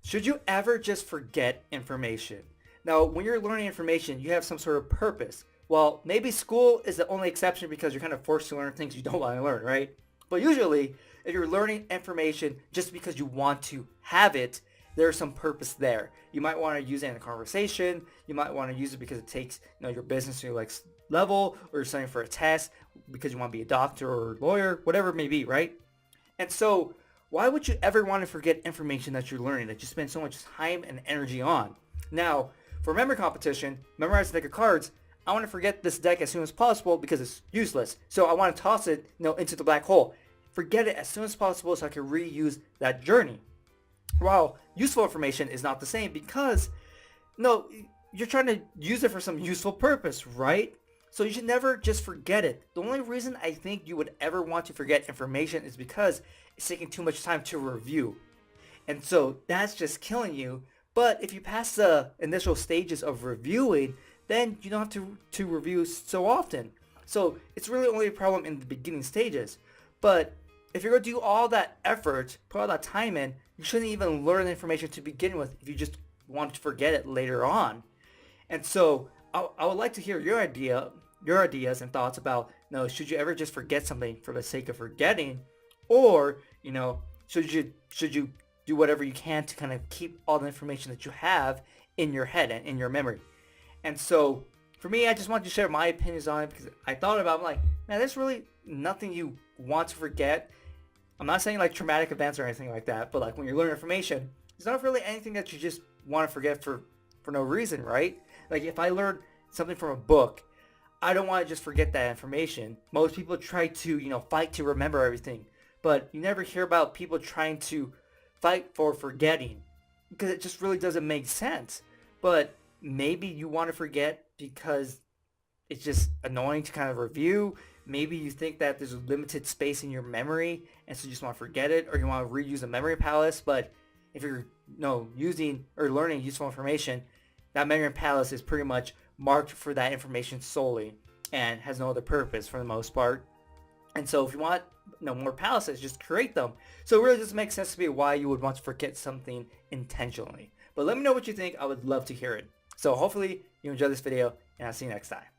Should you ever just forget information? Now, when you're learning information, you have some sort of purpose. Well, maybe school is the only exception because you're kind of forced to learn things you don't want to learn, right? But usually, if you're learning information just because you want to have it, there's some purpose there. You might want to use it in a conversation. You might want to use it because it takes, your business to your like level, or you're studying for a test because you want to be a doctor or lawyer, whatever it may be, right? And so, why would you ever want to forget information that you're learning that you spend so much time and energy on? Now, for a memory competition, memorize a deck of cards, I want to forget this deck as soon as possible because it's useless. So I want to toss it, into the black hole. Forget it as soon as possible so I can reuse that journey. While useful information is not the same because, no, you're trying to use it for some useful purpose, right? So you should never just forget it. The only reason I think you would ever want to forget information is because it's taking too much time to review. And so that's just killing you. But if you pass the initial stages of reviewing, then you don't have to review so often. So it's really only a problem in the beginning stages. But if you're going to do all that effort, put all that time in, you shouldn't even learn the information to begin with if you just want to forget it later on. And so I would like to hear your ideas and thoughts about, should you ever just forget something for the sake of forgetting? Or, should you do whatever you can to kind of keep all the information that you have in your head and in your memory? And so for me, I just wanted to share my opinions on it because I thought about it, I'm like, man, there's really nothing you want to forget. I'm not saying like traumatic events or anything like that, but like when you're learning information, there's not really anything that you just want to forget for no reason, right? Like if I learned something from a book, I don't want to just forget that information. Most people try to, fight to remember everything, but you never hear about people trying to fight for forgetting because it just really doesn't make sense. But maybe you want to forget because it's just annoying to kind of review. Maybe you think that there's a limited space in your memory and so you just want to forget it, or you want to reuse a memory palace. But if you're using or learning useful information, that memory palace is pretty much marked for that information solely and has no other purpose for the most part. And so if you want more palaces, just create them. So it really just makes sense to me why you would want to forget something intentionally. But let me know what you think. I would love to hear it. So hopefully you enjoy this video, and I'll see you next time.